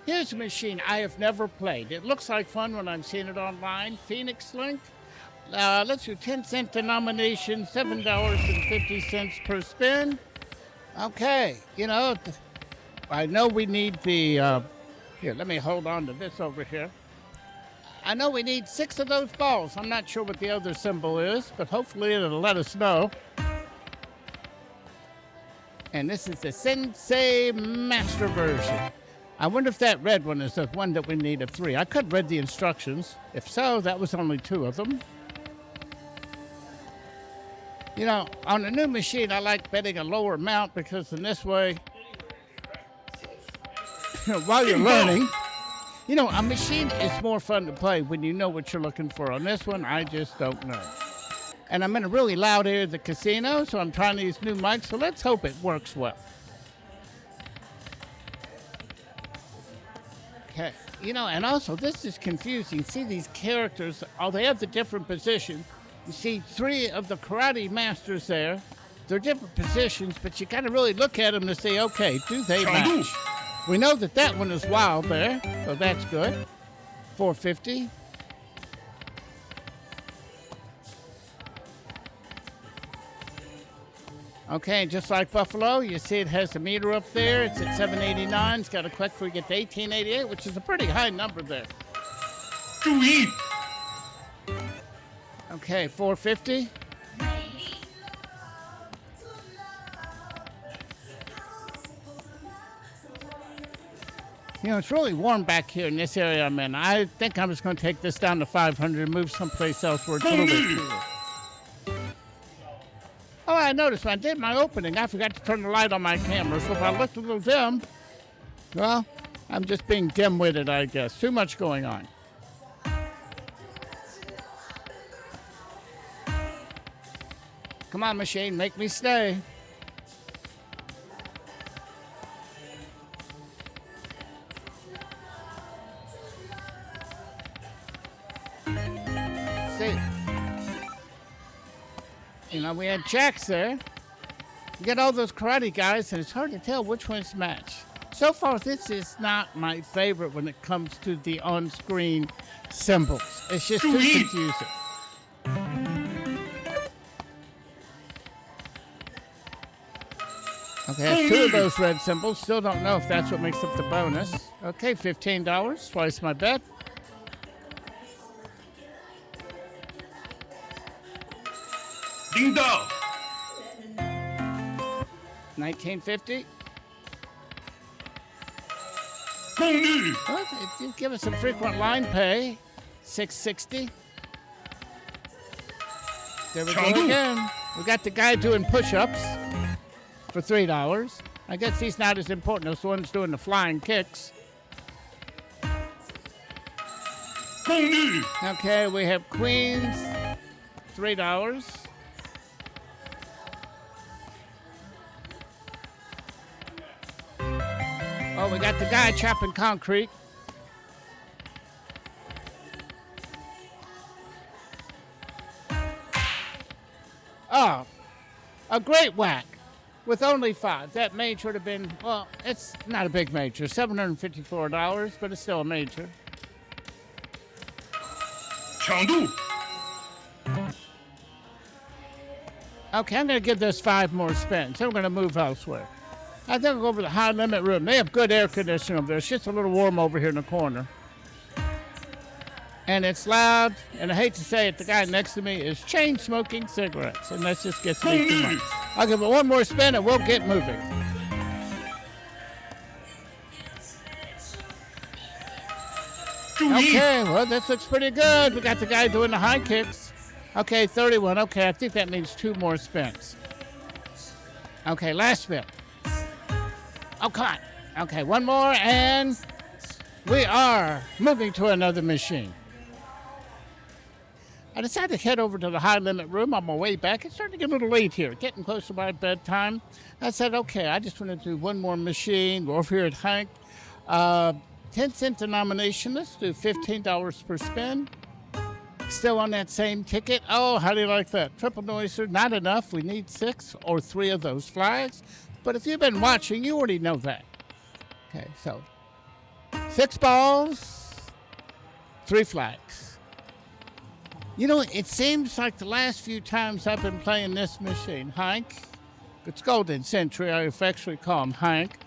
Here's a machine I have never played. It looks like fun when I've seen it online. Phoenix Link. Let's do 10-cent denomination, $7.50 per spin. Okay, I know we need the, here, let me hold on to this over here. I know we need 6 of those balls. I'm not sure what the other symbol is, but hopefully it'll let us know. And this is the Sensei Master version. I wonder if that red one is the one that we need of 3. I could have read the instructions. If so, that was only 2 of them. On a new machine, I like betting a lower amount because in this way, while you're learning, a machine is more fun to play when you know what you're looking for. On this one, I just don't know. And I'm in a really loud area of the casino, so I'm trying these new mics, so let's hope it works well. Okay, and also this is confusing. See these characters, they have the different positions. You see 3 of the karate masters there. They're different positions, but you got to really look at them to say, okay, do they match? We know that one is wild there, so that's good. $4.50. Okay, just like Buffalo, you see it has the meter up there. It's at $7.89. It's got a click for you get to $18.88, which is a pretty high number there. Okay, $4.50. It's really warm back here in this area I'm in. I think I'm just going to take this down to 500 and move someplace else where it's a little bit cooler. Oh, I noticed when I did my opening, I forgot to turn the light on my camera. So if I looked a little dim, well, I'm just being dim-witted, I guess. Too much going on. Come on, machine, make me stay. See. We had checks there. You get all those karate guys, and it's hard to tell which ones match. So far, this is not my favorite when it comes to the on-screen symbols. It's just too confusing. Okay, that's 2 of those red symbols. Still don't know if that's what makes up the bonus. Okay, $15, twice my bet. Ding dong. $19.50. Well, it did give us some frequent line pay. $6.60. There we go again. We got the guy doing push-ups for $3. I guess he's not as important as the ones doing the flying kicks. Okay, we have queens. $3. Oh, we got the guy chopping concrete. Oh, a great whack with only 5. That major would have been, well, it's not a big major, $754, but it's still a major. 抢渡 Okay, I'm going to give this 5 more spins. Then we're going to move elsewhere. I think I'll go over to the high limit room. They have good air conditioning over there. It's just a little warm over here in the corner. And it's loud, and I hate to say it, the guy next to me is chain smoking cigarettes, and that just gets me too much. I'll give it 1 more spin, and we'll get moving. Okay, well, this looks pretty good. We got the guy doing the high kicks. Okay, 31. Okay, I think that means 2 more spins. Okay, last spin. Oh, come on. Okay, 1 more, and we are moving to another machine. I decided to head over to the high limit room on my way back. It's starting to get a little late here, getting close to my bedtime. I said, okay, I just want to do 1 more machine. Go over here at Hank. 10-cent denomination. Let's do $15 per spin. Still on that same ticket. Oh, how do you like that? Triple noiser, not enough. We need 6 or 3 of those flags. But if you've been watching, you already know that. Okay, so 6 balls, 3 flags. You know, it seems like the last few times I've been playing this machine, Hank, it's Golden Century, I affectionately call him Hank.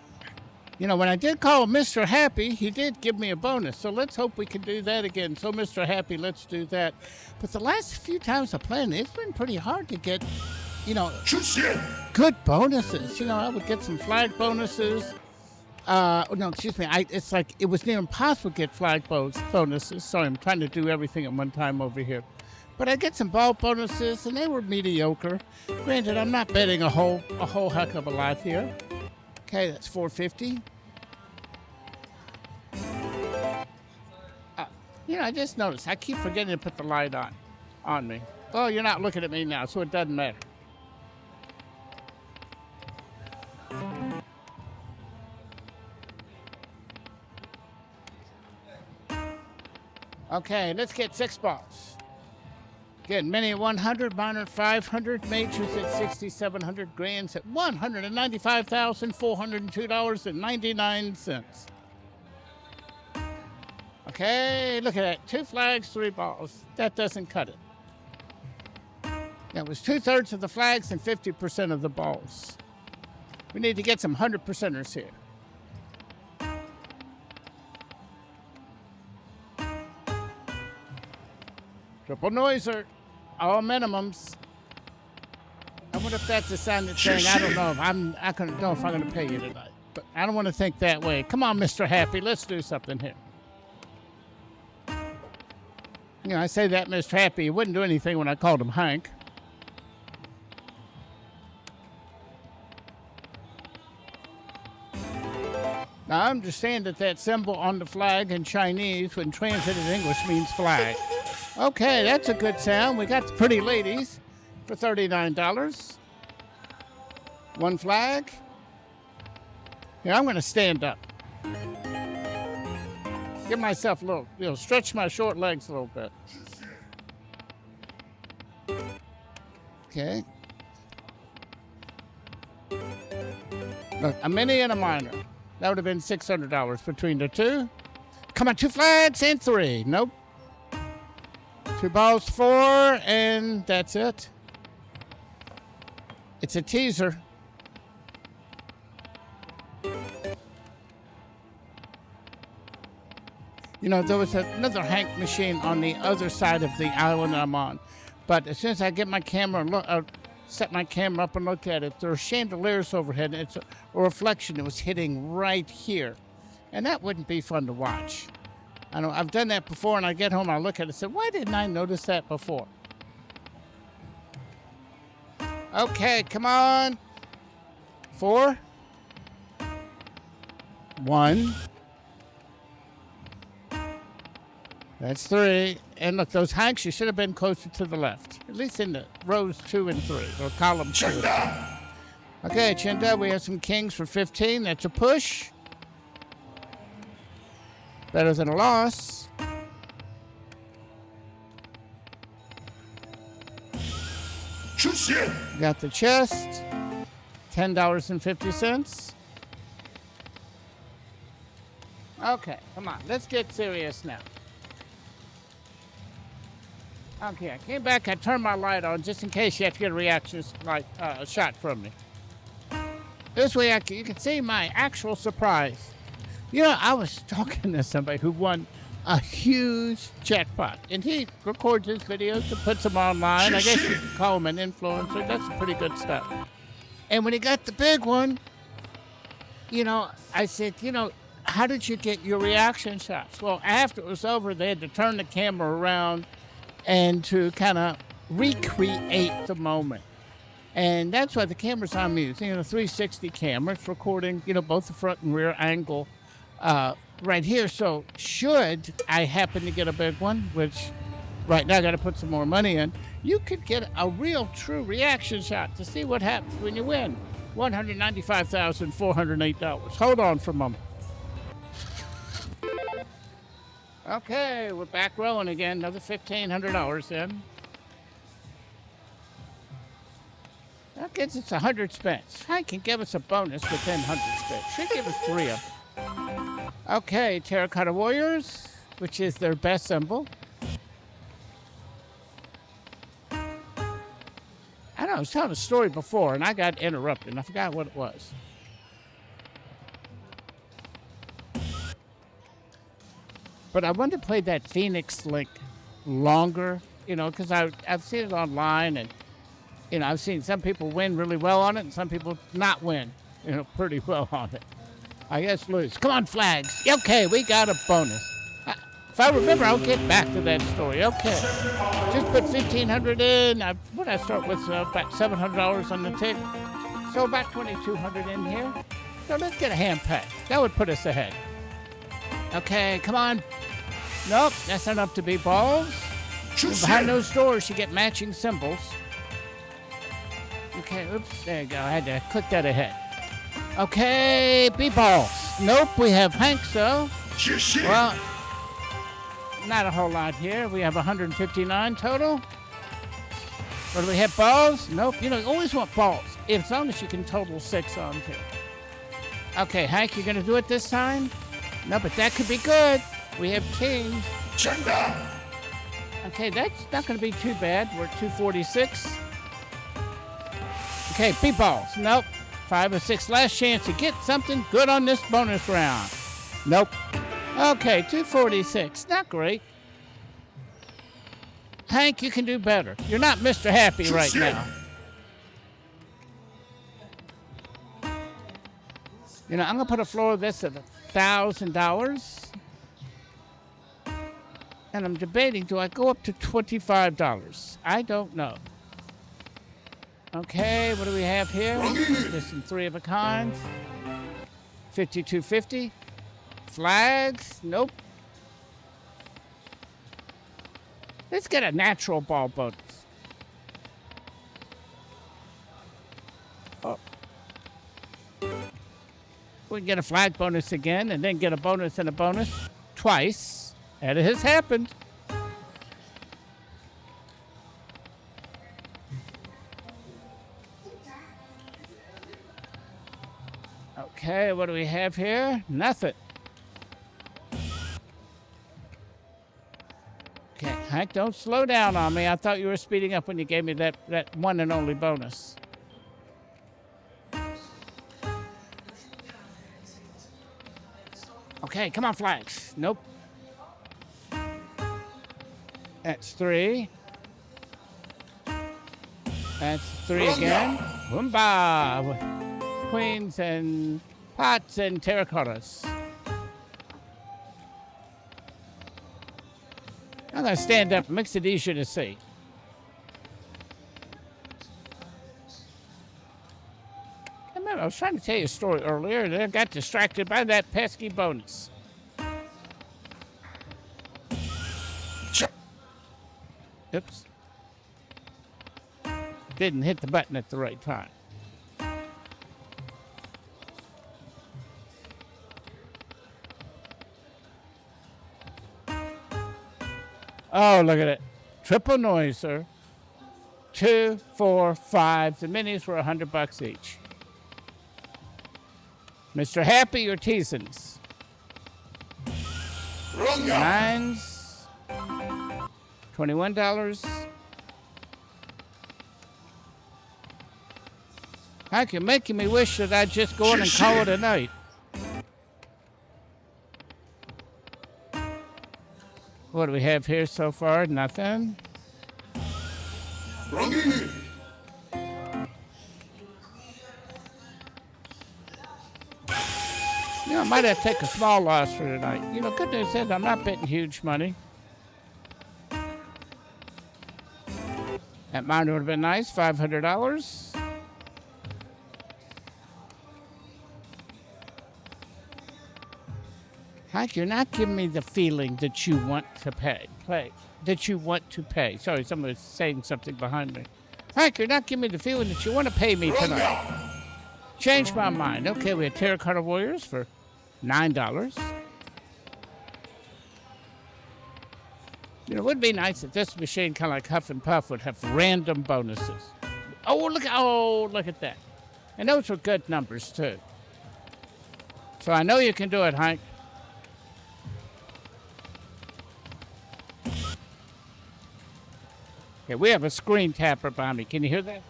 You know, when I did call him Mr. Happy, he did give me a bonus. So let's hope we can do that again. So, Mr. Happy, let's do that. But the last few times I played, it's been pretty hard to get, you know, good bonuses. You know, I would get some flag bonuses. No, excuse me. It's like it was near impossible to get flag bonuses. Sorry, I'm trying to do everything at one time over here. But I get some ball bonuses, and they were mediocre. Granted, I'm not betting a whole heck of a lot here. Okay, that's $4.50. You know, I just noticed I keep forgetting to put the light on me. Oh, you're not looking at me now, so it doesn't matter. Okay, let's get 6 balls. Good. Mini at 100, minor at 500, majors at 6,700, grands at $195,402.99. Okay, look at that. 2 flags, 3 balls. That doesn't cut it. That was 2/3 of the flags and 50% of the balls. We need to get some 100%ers here. Triple noiser. All minimums. I wonder if that's a sign that's saying, I don't know if I'm going to pay you tonight. But I don't want to think that way. Come on, Mr. Happy. Let's do something here. You know, I say that, Mr. Happy. He wouldn't do anything when I called him Hank. Now, I understand that symbol on the flag in Chinese, when translated in English, means flag. Okay, that's a good sound. We got the pretty ladies for $39. 1 flag. Here, I'm going to stand up. Give myself a little, stretch my short legs a little bit. Okay. Look, a mini and a minor. That would have been $600 between the two. Come on, 2 flags and 3. Nope. 2 balls, 4, and that's it. It's a teaser. You know, there was another Hank machine on the other side of the island I'm on. But as soon as I get my camera, set my camera up and look at it, there are chandeliers overhead, and it's a reflection that was hitting right here. And that wouldn't be fun to watch. I know I've done that before, and I get home, I look at it and say, why didn't I notice that before? Okay, come on. 4. 1. That's 3. And look, those Hanks, you should have been closer to the left. At least in the rows 2 and 3, or column 2. Okay, Chinda, we have some kings for 15. That's a push. Better than a loss. Got the chest. $10.50. Okay, come on. Let's get serious now. Okay, I came back. I turned my light on just in case you have to get a reaction shot from me. This way you can see my actual surprise. You know, I was talking to somebody who won a huge jackpot, and he records his videos and puts them online. I guess you could call him an influencer. That's pretty good stuff. And when he got the big one, you know, I said, you know, how did you get your reaction shots? Well, after it was over, they had to turn the camera around and to kind of recreate the moment. And that's why the cameras I'm using, a 360 camera. It's recording, both the front and rear angle right here. So should I happen to get a big one, which right now I got to put some more money in, you could get a real true reaction shot to see what happens when you win $195,408. Hold on for a moment. Okay, we're back rolling again. Another $1,500 in. That gets us 100 spins. I can give us a bonus within 100 spins. Should give us 3 of them. Okay, Terracotta Warriors, which is their best symbol. I know, I was telling a story before, and I got interrupted, and I forgot what it was. But I wanted to play that Phoenix Link longer, because I've seen it online, and, I've seen some people win really well on it, and some people not win, pretty well on it. I guess lose. Come on, flags. Okay, we got a bonus. If I remember, I'll get back to that story. Okay. Just put $1,500 in. What did I start with? About $700 on the tick. So about $2,200 in here. So let's get a hand pack. That would put us ahead. Okay, come on. Nope, that's enough to be balls. And behind those doors, you get matching symbols. Okay, oops, there you go. I had to click that ahead. Okay, B-balls. Nope, we have Hanks, though. Well, not a whole lot here. We have 159 total. Or do we have balls? Nope. You always want balls. As long as you can total 6 on here. Okay, Hank, you're going to do it this time? No, but that could be good. We have kings. Okay, that's not going to be too bad. We're at 246. Okay, B-balls. Nope. 5 or 6. Last chance to get something good on this bonus round. Nope. Okay, 246. Not great. Hank, you can do better. You're not Mr. Happy right now. I'm going to put a floor of this at $1,000. And I'm debating, do I go up to $25? I don't know. Okay, what do we have here? There's some 3 of a kind. 5250. Flags? Nope. Let's get a natural ball bonus. Oh. We can get a flag bonus again and then get a bonus and a bonus twice. And it has happened. Okay, what do we have here? Nothing. Okay, Hank, don't slow down on me. I thought you were speeding up when you gave me that one and only bonus. Okay, come on, flags. Nope. That's 3. That's 3 again. Boomba! Queens and pots and terracottas. I'm going to stand up. It makes it easier to see. I remember I was trying to tell you a story earlier, and I got distracted by that pesky bonus. Oops. Didn't hit the button at the right time. Oh, look at it. Triple noiser. 2, 4, 5. The minis were $100 each. Mr. Happy or Teasons? 9s. $21. Hank, you're making me wish that I'd just go in and call it a night. What do we have here so far? Nothing. I might have to take a small loss for tonight. Good news is I'm not betting huge money. That mine would have been nice, $500. Hank, you're not giving me the feeling that you want to pay. Sorry, someone was saying something behind me. Hank, you're not giving me the feeling that you want to pay me tonight. Changed my mind. Okay, we have Terracotta Warriors for $9. It would be nice if this machine, kind of like Huff and Puff, would have random bonuses. Oh, look at that. And those were good numbers, too. So I know you can do it, Hank. Okay, we have a screen tapper by me. Can you hear that?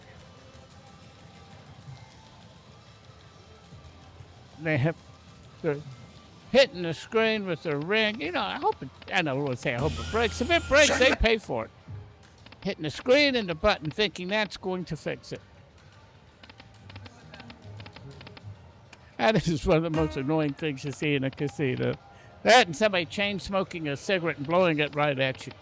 They're hitting the screen with their ring. You know, I don't want to say I hope it breaks. If it breaks, they pay for it. Hitting the screen and the button, thinking that's going to fix it. That is one of the most annoying things you see in a casino. That and somebody chain smoking a cigarette and blowing it right at you.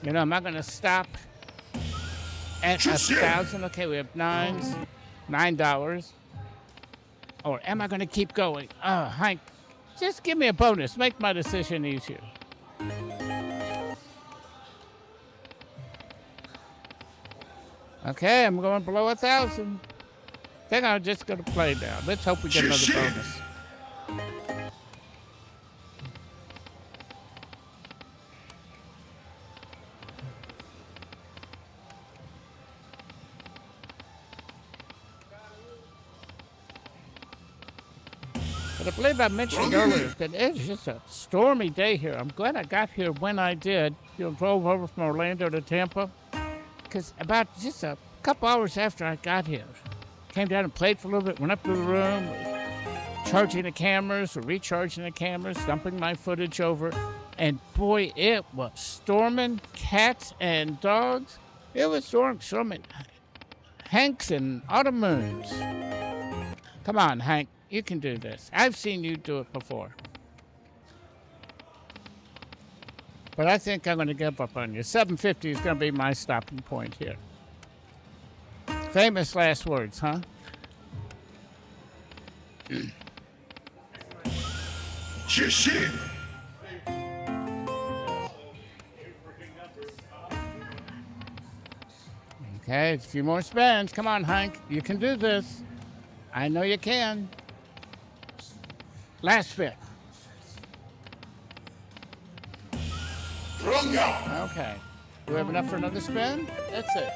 You know, am I going to stop at 1,000? Okay, we have $9. Or am I going to keep going? Hank, just give me a bonus. Make my decision easier. Okay, I'm going below 1,000. I think I'm just going to play now. Let's hope we get another bonus. But I believe I mentioned earlier that it's just a stormy day here. I'm glad I got here when I did. Drove over from Orlando to Tampa. Because about just a couple hours after I got here, came down and played for a little bit, went up to the room, charging the cameras, or recharging the cameras, dumping my footage over. And boy, it was storming cats and dogs. It was storming Hanks and autumn moons. Come on, Hank. You can do this. I've seen you do it before. But I think I'm going to give up on you. 750 is going to be my stopping point here. Famous last words, huh? Okay, a few more spins. Come on, Hank. You can do this. I know you can. Last spin. Okay. Do we have enough for another spin? That's it.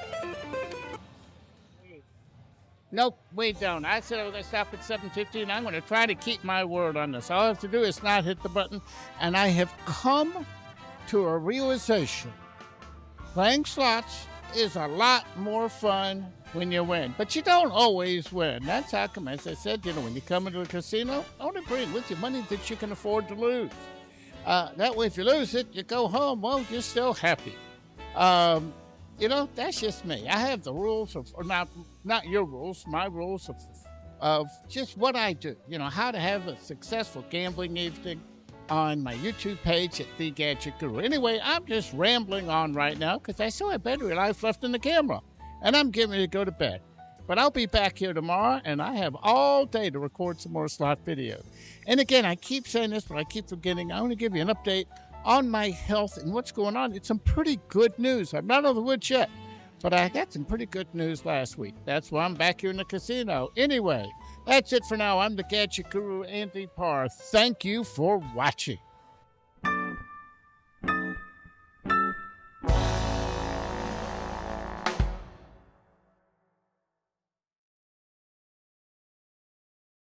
Nope, we don't. I said I was going to stop at 750, and I'm going to try to keep my word on this. All I have to do is not hit the button, and I have come to a realization. Playing slots is a lot more fun when you win, but you don't always win. That's how come, as I said, when you come into a casino, only bring with you money that you can afford to lose. That way, if you lose it, you go home, well, you're still happy. That's just me. I have the rules or not your rules, my rules of just what I do. How to have a successful gambling evening on my YouTube page at The Gadget Guru. Anyway, I'm just rambling on right now because I still have battery life left in the camera, and I'm getting ready to go to bed. But I'll be back here tomorrow, and I have all day to record some more slot videos. And again, I keep saying this, but I keep forgetting. I want to give you an update on my health and what's going on. It's some pretty good news. I'm not on the woods yet, but I got some pretty good news last week. That's why I'm back here in the casino. Anyway, that's it for now. I'm the Gadget Guru, Andy Parr. Thank you for watching.